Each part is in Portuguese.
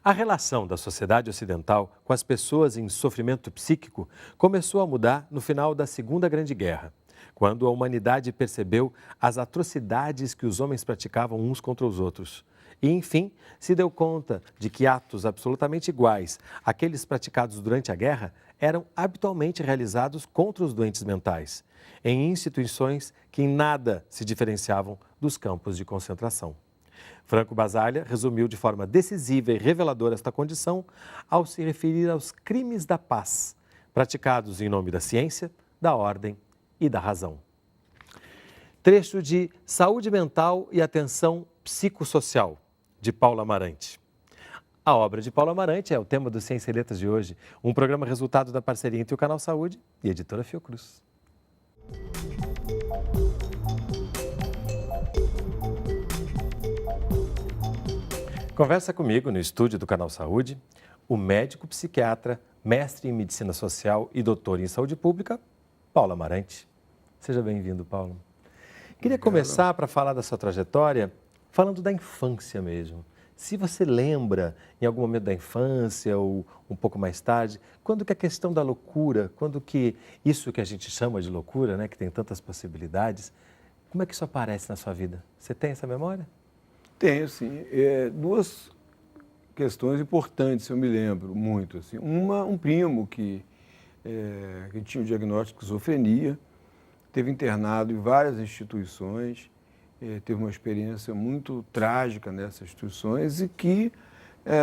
A relação da sociedade ocidental com as pessoas em sofrimento psíquico começou a mudar no final da Segunda Grande Guerra, quando a humanidade percebeu as atrocidades que os homens praticavam uns contra os outros. E, enfim, se deu conta de que atos absolutamente iguais àqueles praticados durante a guerra eram habitualmente realizados contra os doentes mentais, em instituições que em nada se diferenciavam dos campos de concentração. Franco Basaglia resumiu de forma decisiva e reveladora esta condição ao se referir aos crimes da paz, praticados em nome da ciência, da ordem e da razão. Trecho de Saúde Mental e Atenção Psicossocial, de Paulo Amarante. A obra de Paulo Amarante é o tema do Ciência e Letras de hoje, um programa resultado da parceria entre o Canal Saúde e a Editora Fiocruz. Conversa comigo no estúdio do Canal Saúde o médico psiquiatra, mestre em Medicina Social e doutor em Saúde Pública, Paulo Amarante. Seja bem-vindo, Paulo. Queria começar para falar da sua trajetória falando da infância mesmo. Se você lembra, em algum momento da infância ou um pouco mais tarde, quando que a questão da loucura, quando que isso que a gente chama de loucura, né, que tem tantas possibilidades, como é que isso aparece na sua vida? Você tem essa memória? Tenho, sim. Duas questões importantes, eu me lembro muito. Assim. Um primo que tinha o diagnóstico de esquizofrenia, teve internado em várias instituições, teve uma experiência muito trágica nessas instituições e que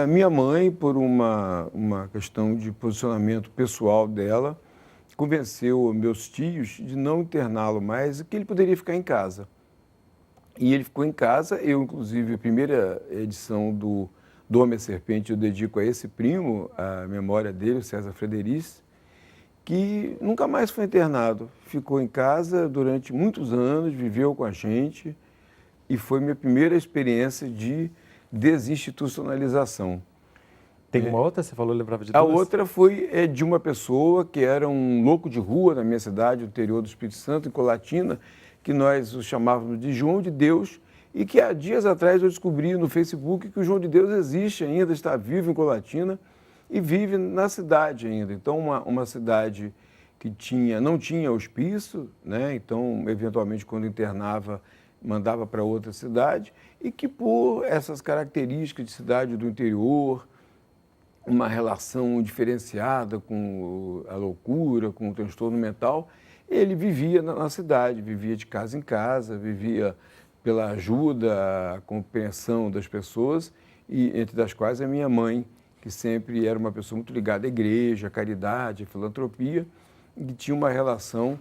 minha mãe, por uma questão de posicionamento pessoal dela, convenceu meus tios de não interná-lo mais e que ele poderia ficar em casa. E ele ficou em casa, eu, inclusive, a primeira edição do Homem e a Serpente, eu dedico a esse primo, a memória dele, o César Frederici, que nunca mais foi internado. Ficou em casa durante muitos anos, viveu com a gente e foi minha primeira experiência de desinstitucionalização. Tem uma outra? Você falou, lembrava de duas? A outra foi de uma pessoa que era um louco de rua na minha cidade, no interior do Espírito Santo, em Colatina, que nós o chamávamos de João de Deus, e que há dias atrás eu descobri no Facebook que o João de Deus existe ainda, está vivo em Colatina e vive na cidade ainda. Então, uma cidade que não tinha hospício, né? Então, eventualmente, quando internava, mandava para outra cidade, e que por essas características de cidade do interior, uma relação diferenciada com a loucura, com o transtorno mental, ele vivia na cidade, vivia de casa em casa, vivia pela ajuda, a compreensão das pessoas, e entre das quais a minha mãe, que sempre era uma pessoa muito ligada à igreja, à caridade, à filantropia, e que tinha uma relação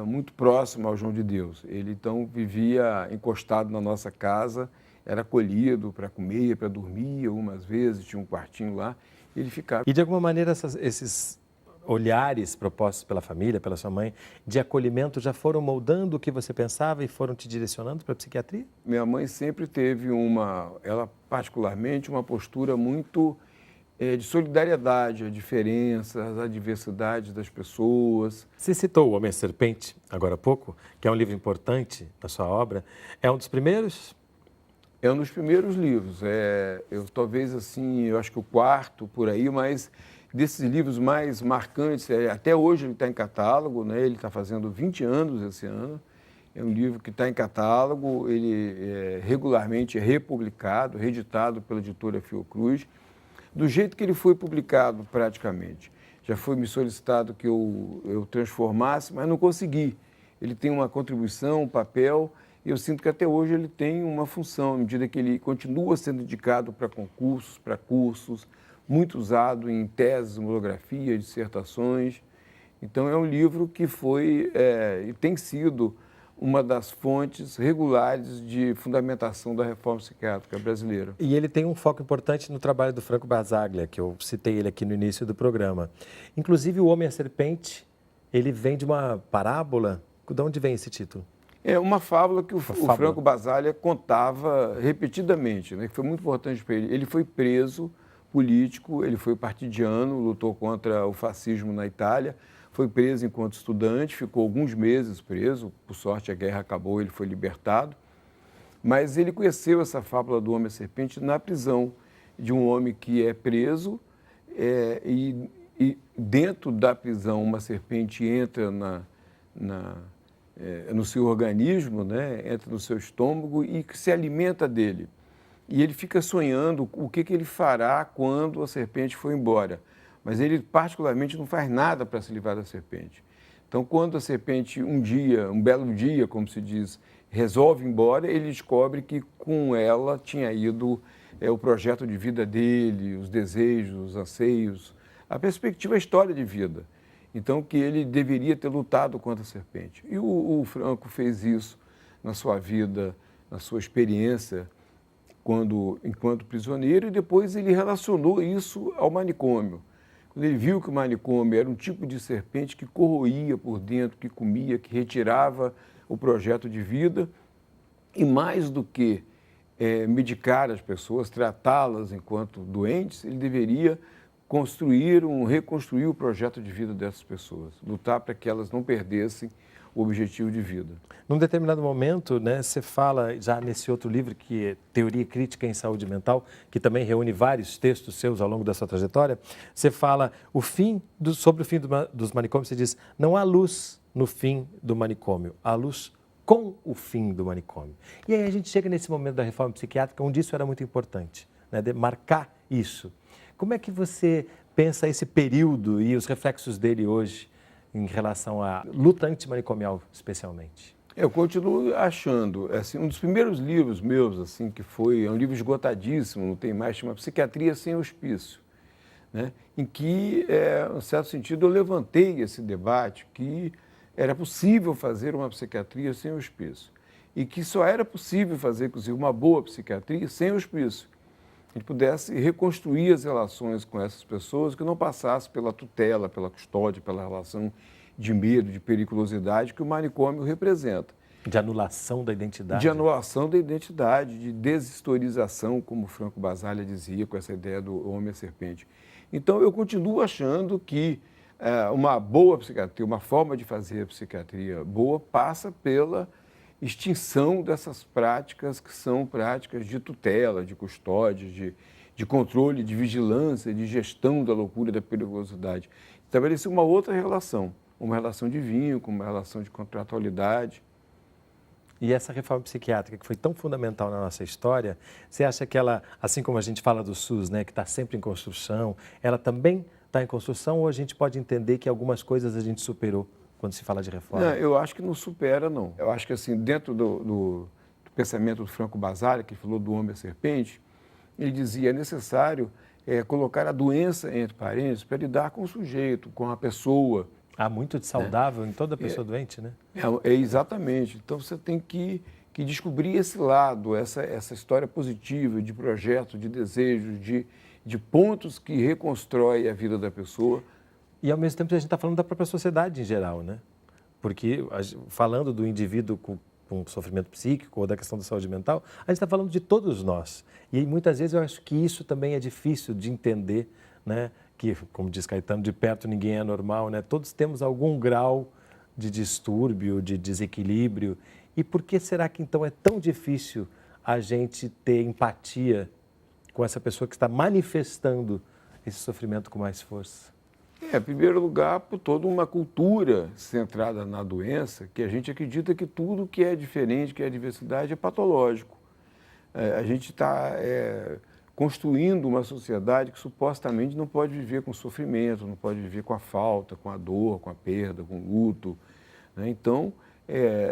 muito próxima ao João de Deus. Ele, então, vivia encostado na nossa casa, era acolhido para comer, para dormir, algumas vezes, tinha um quartinho lá, e ele ficava. E, de alguma maneira, esses olhares propostos pela família, pela sua mãe, de acolhimento, já foram moldando o que você pensava e foram te direcionando para a psiquiatria? Minha mãe sempre teve ela particularmente, uma postura muito de solidariedade, às diferenças, à diversidade das pessoas. Você citou O Homem e a Serpente, agora há pouco, que é um livro importante da sua obra. É um dos primeiros? É um dos primeiros livros. Talvez, assim, eu acho que o quarto, por aí, mas desses livros mais marcantes, até hoje ele está em catálogo, né? Ele está fazendo 20 anos esse ano. É um livro que está em catálogo, ele regularmente é republicado, reeditado pela editora Fiocruz, do jeito que ele foi publicado praticamente. Já foi me solicitado que eu transformasse, mas não consegui. Ele tem uma contribuição, um papel, e eu sinto que até hoje ele tem uma função, à medida que ele continua sendo indicado para concursos, para cursos, muito usado em teses, monografias, dissertações. Então, é um livro que foi e tem sido uma das fontes regulares de fundamentação da reforma psiquiátrica brasileira. E ele tem um foco importante no trabalho do Franco Basaglia, que eu citei ele aqui no início do programa. Inclusive, O Homem e a Serpente, ele vem de uma parábola. De onde vem esse título? É uma fábula que o Franco Basaglia contava repetidamente, né, que foi muito importante para ele. Ele foi preso político, ele foi partidiano, lutou contra o fascismo na Itália, foi preso enquanto estudante, ficou alguns meses preso, por sorte a guerra acabou, ele foi libertado, mas ele conheceu essa fábula do Homem e a Serpente na prisão. de um homem que é preso e dentro da prisão uma serpente entra no seu organismo, né? Entra no seu estômago e que se alimenta dele. E ele fica sonhando o que ele fará quando a serpente for embora. Mas ele particularmente não faz nada para se livrar da serpente. Então, quando a serpente um belo dia, como se diz, resolve ir embora, ele descobre que com ela tinha ido o projeto de vida dele, os desejos, os anseios, a perspectiva, a história de vida. Então, que ele deveria ter lutado contra a serpente. E o Franco fez isso na sua vida, na sua experiência, enquanto prisioneiro, e depois ele relacionou isso ao manicômio. Quando ele viu que o manicômio era um tipo de serpente que corroía por dentro, que comia, que retirava o projeto de vida, e mais do que medicar as pessoas, tratá-las enquanto doentes, ele deveria reconstruir o projeto de vida dessas pessoas, lutar para que elas não perdessem o objetivo de vida. Num determinado momento, né, você fala, já nesse outro livro, que é Teoria Crítica em Saúde Mental, que também reúne vários textos seus ao longo da sua trajetória, você fala sobre o fim dos manicômios, você diz, não há luz no fim do manicômio, há luz com o fim do manicômio. E aí a gente chega nesse momento da reforma psiquiátrica, onde isso era muito importante, né, de marcar isso. Como é que você pensa esse período e os reflexos dele hoje em relação à luta antimanicomial, especialmente? Eu continuo achando, assim, um dos primeiros livros meus, assim, é um livro esgotadíssimo, não tem mais, chama Psiquiatria Sem Hospício, né? Em que, em certo sentido, eu levantei esse debate que era possível fazer uma psiquiatria sem hospício e que só era possível fazer, inclusive, uma boa psiquiatria sem hospício. A gente pudesse reconstruir as relações com essas pessoas, que não passasse pela tutela, pela custódia, pela relação de medo, de periculosidade que o manicômio representa. De anulação da identidade. De anulação da identidade, de deshistorização, como Franco Basaglia dizia, com essa ideia do homem-serpente. Então, eu continuo achando que uma boa psiquiatria, uma forma de fazer a psiquiatria boa, passa pela extinção dessas práticas que são práticas de tutela, de custódia, de controle, de vigilância, de gestão da loucura e da periculosidade. Estabelecer uma outra relação, uma relação de vínculo, uma relação de contratualidade. E essa reforma psiquiátrica, que foi tão fundamental na nossa história, você acha que ela, assim como a gente fala do SUS, né, que está sempre em construção, ela também está em construção, ou a gente pode entender que algumas coisas a gente superou quando se fala de reforma? Não, eu acho que não supera, não. Eu acho que, assim, dentro do pensamento do Franco Basaglia, que falou do homem-serpente, ele dizia, é necessário colocar a doença entre parênteses para lidar com o sujeito, com a pessoa. Há muito de saudável em toda pessoa doente, né? Exatamente. Então, você tem que descobrir esse lado, essa história positiva de projeto, de desejo, de pontos que reconstrói a vida da pessoa. E, ao mesmo tempo, a gente está falando da própria sociedade em geral, né? Porque, falando do indivíduo com sofrimento psíquico ou da questão da saúde mental, a gente está falando de todos nós. E, muitas vezes, eu acho que isso também é difícil de entender, né? Que, como diz Caetano, de perto ninguém é normal, né? Todos temos algum grau de distúrbio, de desequilíbrio. E por que será que, então, é tão difícil a gente ter empatia com essa pessoa que está manifestando esse sofrimento com mais força? Em primeiro lugar, por toda uma cultura centrada na doença, que a gente acredita que tudo que é diferente, que é diversidade, é patológico. A gente está construindo uma sociedade que supostamente não pode viver com sofrimento, não pode viver com a falta, com a dor, com a perda, com o luto, né? Então,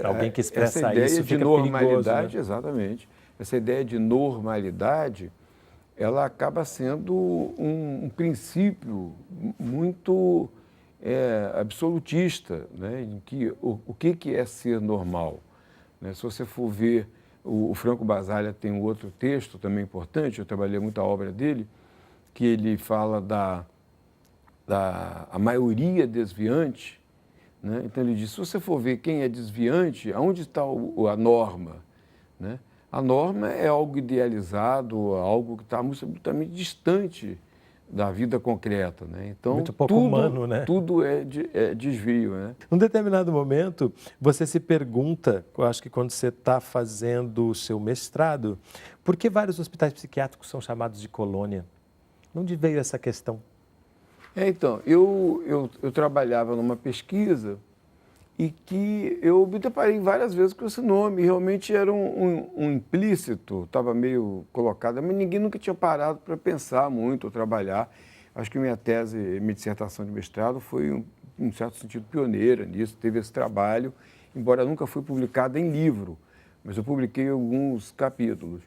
alguém que expressa essa ideia isso de fica normalidade, perigoso, né? Exatamente, essa ideia de normalidade, ela acaba sendo um princípio muito absolutista, né? Em que o que é ser normal, né? Se você for ver, o Franco Basaglia tem um outro texto também importante, eu trabalhei muito a obra dele, que ele fala a maioria desviante, né? Então ele diz, se você for ver quem é desviante, aonde está a norma, né? A norma é algo idealizado, algo que está absolutamente distante da vida concreta, né? Então, muito pouco humano, né? Tudo é desvio, né? Num determinado momento, você se pergunta, eu acho que quando você está fazendo o seu mestrado, por que vários hospitais psiquiátricos são chamados de colônia? De onde veio essa questão? Então, eu trabalhava numa pesquisa e que eu me deparei várias vezes com esse nome, realmente era um implícito, estava meio colocado, mas ninguém nunca tinha parado para pensar muito ou trabalhar. Acho que minha dissertação de mestrado foi, em certo sentido, pioneira nisso, teve esse trabalho, embora nunca foi publicada em livro, mas eu publiquei alguns capítulos.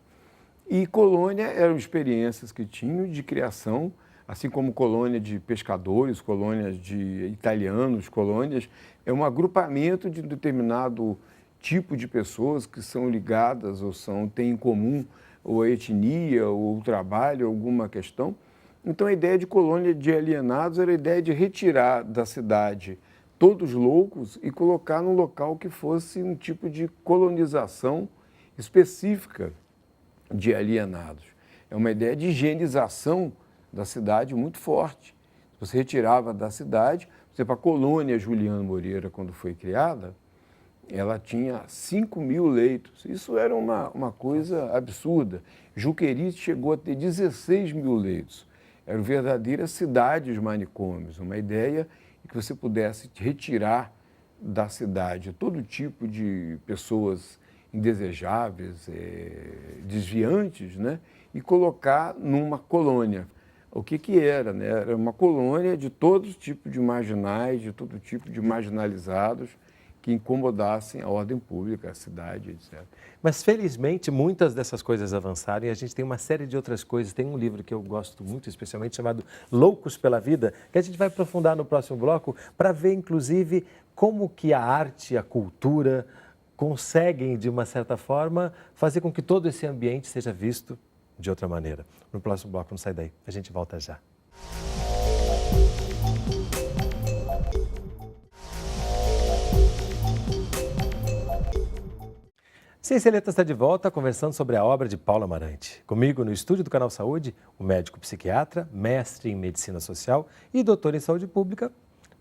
E colônia eram experiências que tinham de criação, assim como colônia de pescadores, colônias de italianos, colônias, é um agrupamento de determinado tipo de pessoas que são ligadas ou têm em comum ou a etnia ou o trabalho, alguma questão. Então, a ideia de colônia de alienados era a ideia de retirar da cidade todos loucos e colocar num local que fosse um tipo de colonização específica de alienados. É uma ideia de higienização da cidade muito forte. Você retirava da cidade, por exemplo, a colônia Juliano Moreira, quando foi criada, ela tinha 5.000 leitos. Isso era uma coisa absurda. Juqueri chegou a ter 16.000 leitos. Eram verdadeiras cidades manicômios, uma ideia que você pudesse retirar da cidade todo tipo de pessoas indesejáveis, desviantes, né? E colocar numa colônia. O que era, né? Era uma colônia de todo tipo de marginais, de todo tipo de marginalizados que incomodassem a ordem pública, a cidade, etc. Mas, felizmente, muitas dessas coisas avançaram e a gente tem uma série de outras coisas. Tem um livro que eu gosto muito, especialmente, chamado Loucos pela Vida, que a gente vai aprofundar no próximo bloco para ver, inclusive, como que a arte, a cultura conseguem, de uma certa forma, fazer com que todo esse ambiente seja visto de outra maneira. No próximo bloco, não sai daí. A gente volta já. Ciência e Letras está de volta conversando sobre a obra de Paulo Amarante. Comigo no estúdio do Canal Saúde, o médico psiquiatra, mestre em medicina social e doutor em saúde pública,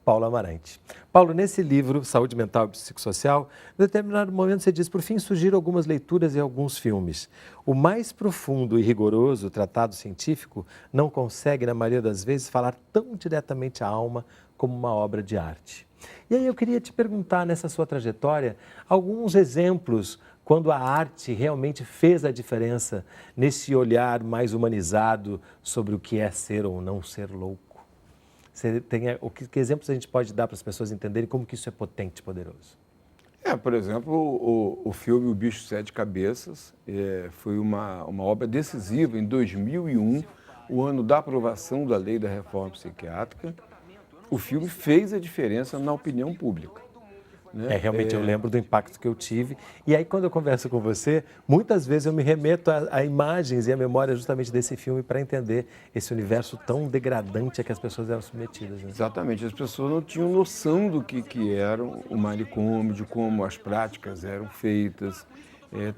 Paulo Amarante. Paulo, nesse livro, Saúde Mental e Psicossocial, em determinado momento você diz, por fim surgiram algumas leituras e alguns filmes. O mais profundo e rigoroso tratado científico não consegue, na maioria das vezes, falar tão diretamente à alma como uma obra de arte. E aí eu queria te perguntar, nessa sua trajetória, alguns exemplos quando a arte realmente fez a diferença nesse olhar mais humanizado sobre o que é ser ou não ser louco. Você tem, que exemplos a gente pode dar para as pessoas entenderem como que isso é potente e poderoso? Por exemplo, o filme O Bicho de Sete Cabeças foi uma obra decisiva em 2001, o ano da aprovação da Lei da Reforma Psiquiátrica. O filme fez a diferença na opinião pública. Né? Realmente eu lembro do impacto que eu tive. E aí, quando eu converso com você, muitas vezes eu me remeto a imagens e a memória justamente desse filme para entender esse universo tão degradante a que as pessoas eram submetidas. Né? Exatamente. As pessoas não tinham noção do que era o manicômio, de como as práticas eram feitas.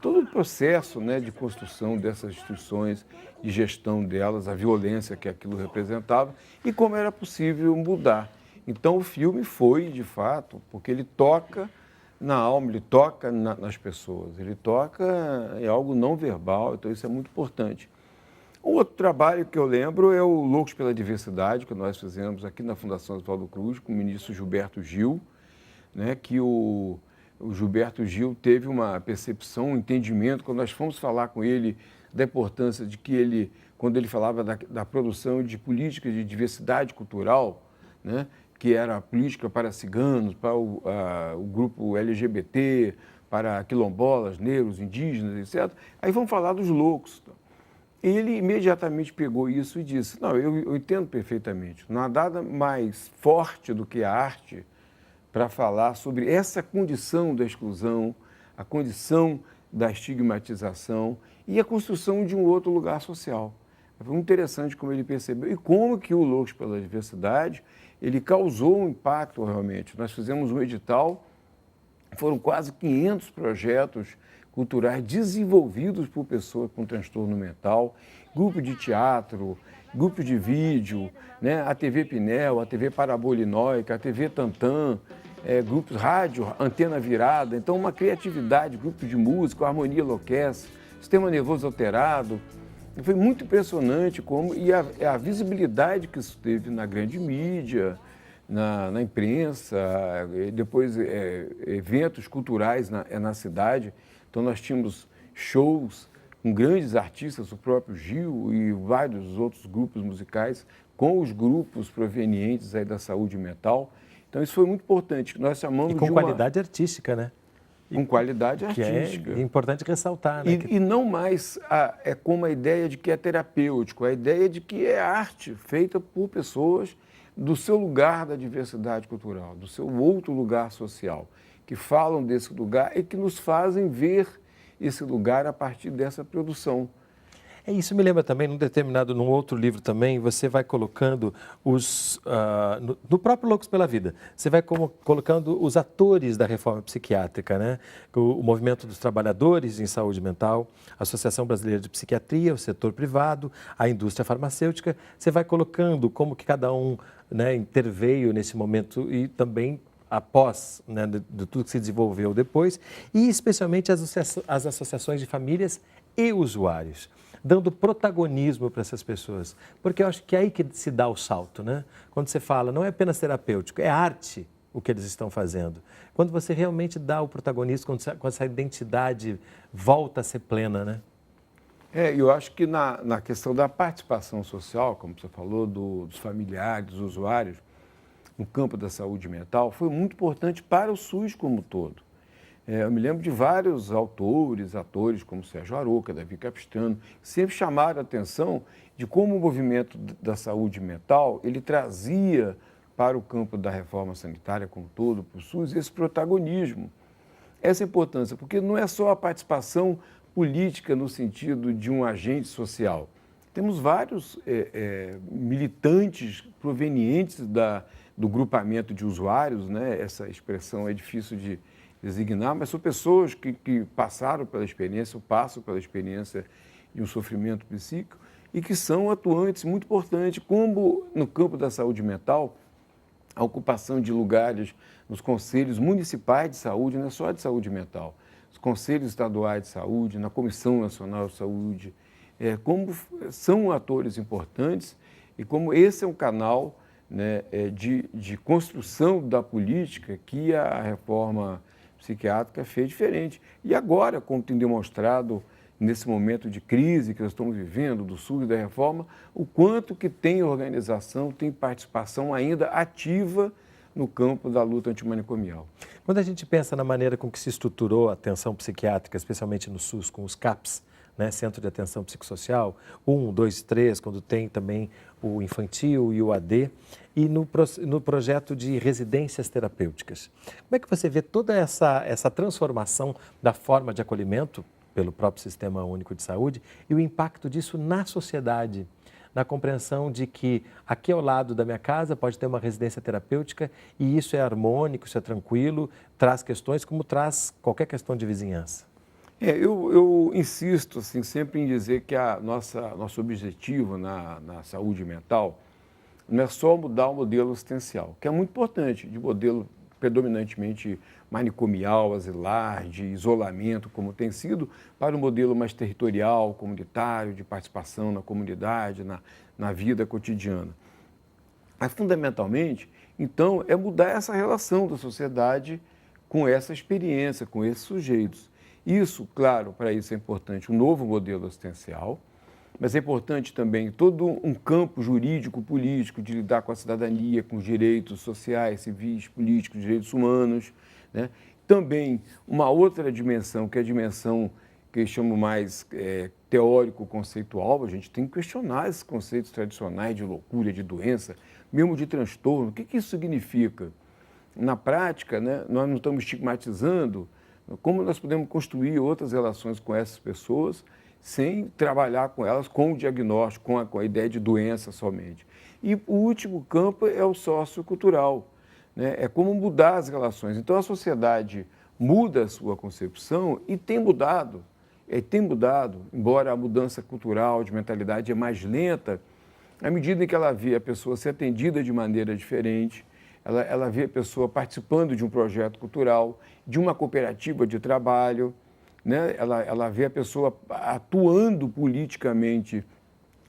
Todo o processo, né, de construção dessas instituições e gestão delas, a violência que aquilo representava e como era possível mudar. Então, o filme foi, de fato, porque ele toca na alma, ele toca nas pessoas, ele toca em algo não verbal, então isso é muito importante. Um outro trabalho que eu lembro é o Loucos pela Diversidade, que nós fizemos aqui na Fundação Oswaldo Cruz, com o ministro Gilberto Gil, né, que o Gilberto Gil teve uma percepção, um entendimento, quando nós fomos falar com ele da importância de que ele, quando ele falava da produção de políticas de diversidade cultural, né, que era a política para ciganos, para o grupo LGBT, para quilombolas, negros, indígenas, etc. Aí vamos falar dos loucos. Ele imediatamente pegou isso e disse, não, eu entendo perfeitamente, não há nada mais forte do que a arte para falar sobre essa condição da exclusão, a condição da estigmatização e a construção de um outro lugar social. Foi muito interessante como ele percebeu e como que o Loucos pela Diversidade ele causou um impacto realmente. Nós fizemos um edital, foram quase 500 projetos culturais desenvolvidos por pessoas com transtorno mental, grupo de teatro, grupos de vídeo, né? A TV Pinel, a TV Parabolinóica, a TV Tantã, grupos rádio, antena virada. Então, uma criatividade, grupo de música, harmonia enlouquece, sistema nervoso alterado. Foi muito impressionante a visibilidade que isso teve na grande mídia, na imprensa, depois eventos culturais na cidade. Então, nós tínhamos shows com grandes artistas, o próprio Gil e vários outros grupos musicais, com os grupos provenientes aí da saúde mental. Então, isso foi muito importante. Nós chamamos e com qualidade artística, né? Com qualidade artística. Que é importante ressaltar, né? E não mais como a ideia de que é terapêutico, a ideia de que é arte feita por pessoas do seu lugar da diversidade cultural, do seu outro lugar social, que falam desse lugar e que nos fazem ver esse lugar a partir dessa produção. Isso me lembra também, num outro livro também, você vai colocando no próprio Loucos pela Vida, você vai colocando os atores da reforma psiquiátrica, né? O Movimento dos Trabalhadores em Saúde Mental, a Associação Brasileira de Psiquiatria, o setor privado, a indústria farmacêutica, você vai colocando como que cada um, né, interveio nesse momento e também após, né, de tudo que se desenvolveu depois, e especialmente as associações de famílias e usuários, dando protagonismo para essas pessoas. Porque eu acho que é aí que se dá o salto, né? Quando você fala, não é apenas terapêutico, é arte o que eles estão fazendo. Quando você realmente dá o protagonismo, quando essa identidade volta a ser plena, né? Eu acho que na questão da participação social, como você falou, dos familiares, dos usuários, no campo da saúde mental, foi muito importante para o SUS como um todo. Eu me lembro de vários autores, atores como Sérgio Aroca, Davi Capistrano, que sempre chamaram a atenção de como o movimento da saúde mental, ele trazia para o campo da reforma sanitária como um todo, para o SUS, esse protagonismo, essa importância, porque não é só a participação política no sentido de um agente social. Temos vários militantes provenientes do grupamento de usuários, né? Essa expressão é difícil de designar, mas são pessoas que passaram pela experiência, ou passam pela experiência de um sofrimento psíquico e que são atuantes muito importantes, como no campo da saúde mental, a ocupação de lugares nos conselhos municipais de saúde, não é só de saúde mental, os conselhos estaduais de saúde, na Comissão Nacional de Saúde, como são atores importantes e como esse é um canal, né, de construção da política que a reforma psiquiátrica fez diferente. E agora, como tem demonstrado nesse momento de crise que nós estamos vivendo, do SUS e da reforma, o quanto que tem organização, tem participação ainda ativa no campo da luta antimanicomial. Quando a gente pensa na maneira com que se estruturou a atenção psiquiátrica, especialmente no SUS, com os CAPs, né, Centro de Atenção Psicossocial, 1, 2, 3, quando tem também o infantil e o AD, e no projeto de residências terapêuticas. Como é que você vê toda essa transformação da forma de acolhimento pelo próprio Sistema Único de Saúde e o impacto disso na sociedade, na compreensão de que aqui ao lado da minha casa pode ter uma residência terapêutica e isso é harmônico, isso é tranquilo, traz questões como traz qualquer questão de vizinhança? Eu insisto assim, sempre em dizer que nosso objetivo na saúde mental não é só mudar o modelo assistencial, que é muito importante, de modelo predominantemente manicomial, asilar, de isolamento, como tem sido, para um modelo mais territorial, comunitário, de participação na comunidade, na vida cotidiana. Mas, fundamentalmente, então, é mudar essa relação da sociedade com essa experiência, com esses sujeitos. Isso, claro, para isso é importante um novo modelo assistencial, mas é importante também todo um campo jurídico, político, de lidar com a cidadania, com os direitos sociais, civis, políticos, direitos humanos, né? Também uma outra dimensão, que é a dimensão que eu chamo mais teórico-conceitual, a gente tem que questionar esses conceitos tradicionais de loucura, de doença, mesmo de transtorno. O que isso significa? Na prática, né, nós não estamos estigmatizando. Como nós podemos construir outras relações com essas pessoas sem trabalhar com elas com o diagnóstico, com a ideia de doença somente. E o último campo é o sociocultural, né? É como mudar as relações. Então, a sociedade muda a sua concepção e tem mudado. Embora a mudança cultural de mentalidade é mais lenta, à medida em que ela vê a pessoa ser atendida de maneira diferente, ela vê a pessoa participando de um projeto cultural, de uma cooperativa de trabalho, né? Ela vê a pessoa atuando politicamente.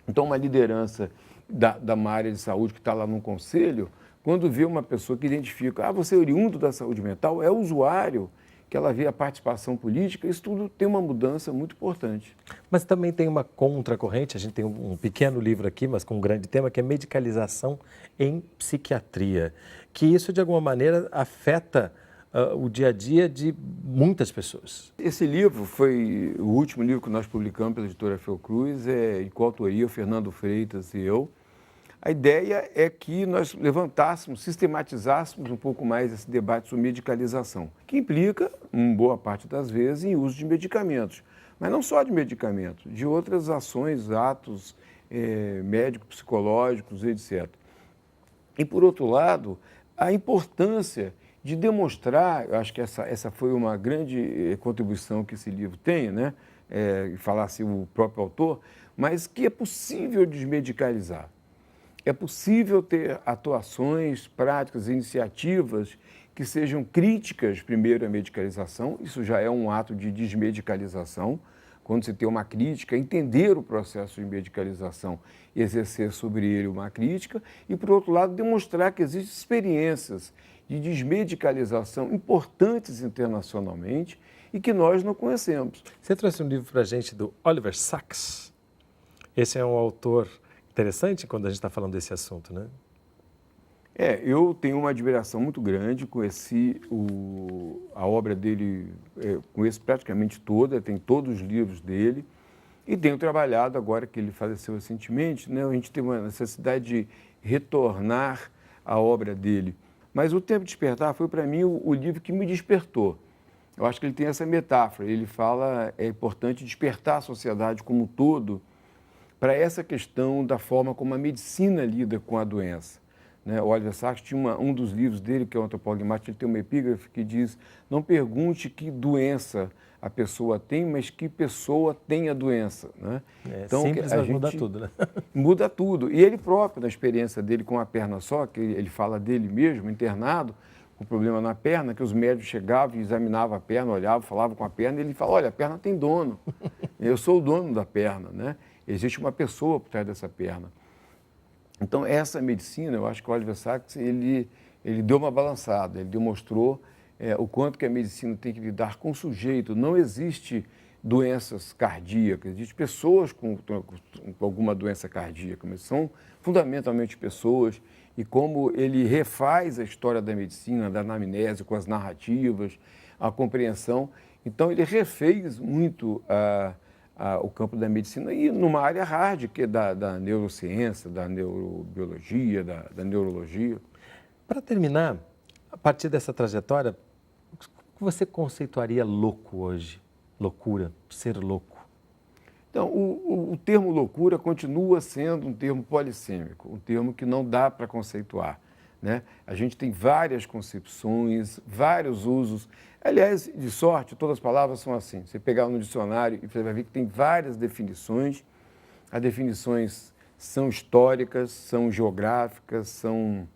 Então, uma liderança da uma área de saúde que está lá no conselho, quando vê uma pessoa que identifica, você é oriundo da saúde mental, é usuário, que ela vê a participação política, isso tudo tem uma mudança muito importante. Mas também tem uma contracorrente, a gente tem um pequeno livro aqui, mas com um grande tema, que é medicalização em psiquiatria, que isso de alguma maneira afeta o dia a dia de muitas pessoas. Esse livro foi o último livro que nós publicamos pela editora Fiocruz, em coautoria, o Fernando Freitas e eu. A ideia é que nós levantássemos, sistematizássemos um pouco mais esse debate sobre medicalização, que implica, em boa parte das vezes, em uso de medicamentos. Mas não só de medicamentos, de outras ações, atos médicos, psicológicos, etc. E, por outro lado, a importância de demonstrar, eu acho que essa foi uma grande contribuição que esse livro tem, né? Falasse o próprio autor, mas que é possível desmedicalizar. É possível ter atuações, práticas, iniciativas que sejam críticas, primeiro, à medicalização, isso já é um ato de desmedicalização, quando você tem uma crítica, entender o processo de medicalização e exercer sobre ele uma crítica, e, por outro lado, demonstrar que existem experiências de desmedicalização importantes internacionalmente e que nós não conhecemos. Você trouxe um livro para a gente do Oliver Sacks. Esse é um autor interessante quando a gente está falando desse assunto, né? Eu tenho uma admiração muito grande, conheci a obra dele, conheço praticamente toda, tem todos os livros dele, e tenho trabalhado, agora que ele faleceu recentemente, né, a gente tem uma necessidade de retornar à obra dele. Mas O Tempo de Despertar foi, para mim, o livro que me despertou. Eu acho que ele tem essa metáfora, ele fala, é importante despertar a sociedade como um todo para essa questão da forma como a medicina lida com a doença. O Oliver Sacks tinha um dos livros dele, que é o Antropogmático, ele tem uma epígrafe que diz: não pergunte que doença a pessoa tem, mas que pessoa tem a doença. Né? Então, simples, mas muda tudo, né? Muda tudo. E ele próprio, na experiência dele com a perna só, que ele fala dele mesmo, internado, com problema na perna, que os médicos chegavam e examinavam a perna, olhavam, falavam com a perna, e ele fala: olha, a perna tem dono, eu sou o dono da perna, né? Existe uma pessoa por trás dessa perna. Então, essa medicina, eu acho que o Oliver Sacks, ele deu uma balançada, ele demonstrou o quanto que a medicina tem que lidar com o sujeito. Não existe doenças cardíacas, existem pessoas com alguma doença cardíaca, mas são fundamentalmente pessoas, e como ele refaz a história da medicina, da anamnese, com as narrativas, a compreensão. Então, ele refez muito o campo da medicina e numa área hard, que é da neurociência, da neurobiologia, da neurologia. Para terminar, a partir dessa trajetória, o que você conceituaria louco hoje? Loucura, ser louco? Então, o termo loucura continua sendo um termo polissêmico, um termo que não dá para conceituar. Né? A gente tem várias concepções, vários usos. Aliás, de sorte, todas as palavras são assim. Você pegar no dicionário e você vai ver que tem várias definições. As definições são históricas, são geográficas, são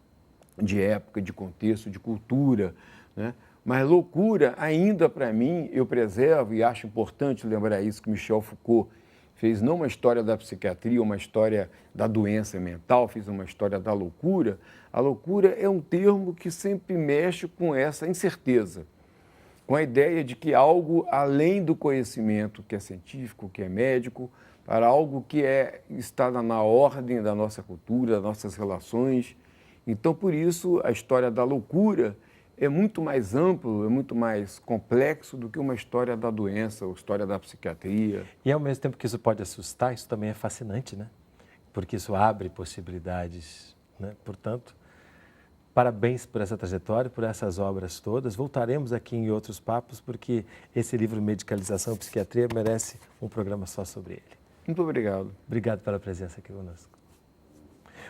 de época, de contexto, de cultura. Né? Mas loucura, ainda para mim, eu preservo e acho importante lembrar isso que Michel Foucault fez, não uma história da psiquiatria, uma história da doença mental, fez uma história da loucura. A loucura é um termo que sempre mexe com essa incerteza, com a ideia de que algo além do conhecimento que é científico, que é médico, para algo que está na ordem da nossa cultura, das nossas relações. Então, por isso, a história da loucura é muito mais amplo, é muito mais complexo do que uma história da doença ou história da psiquiatria. E ao mesmo tempo que isso pode assustar, isso também é fascinante, né? Porque isso abre possibilidades, né? Portanto, parabéns por essa trajetória, por essas obras todas. Voltaremos aqui em outros papos, porque esse livro Medicalização e Psiquiatria merece um programa só sobre ele. Muito obrigado. Obrigado pela presença aqui conosco.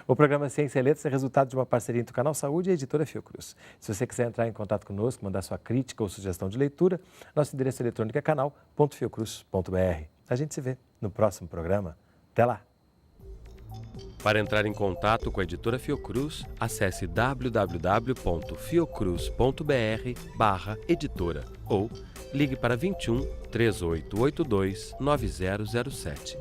O programa Ciência e Letras é resultado de uma parceria entre o Canal Saúde e a editora Fiocruz. Se você quiser entrar em contato conosco, mandar sua crítica ou sugestão de leitura, nosso endereço eletrônico é canal.fiocruz.br. A gente se vê no próximo programa. Até lá! Para entrar em contato com a editora Fiocruz, acesse www.fiocruz.br/editora ou ligue para 21 3882 9007.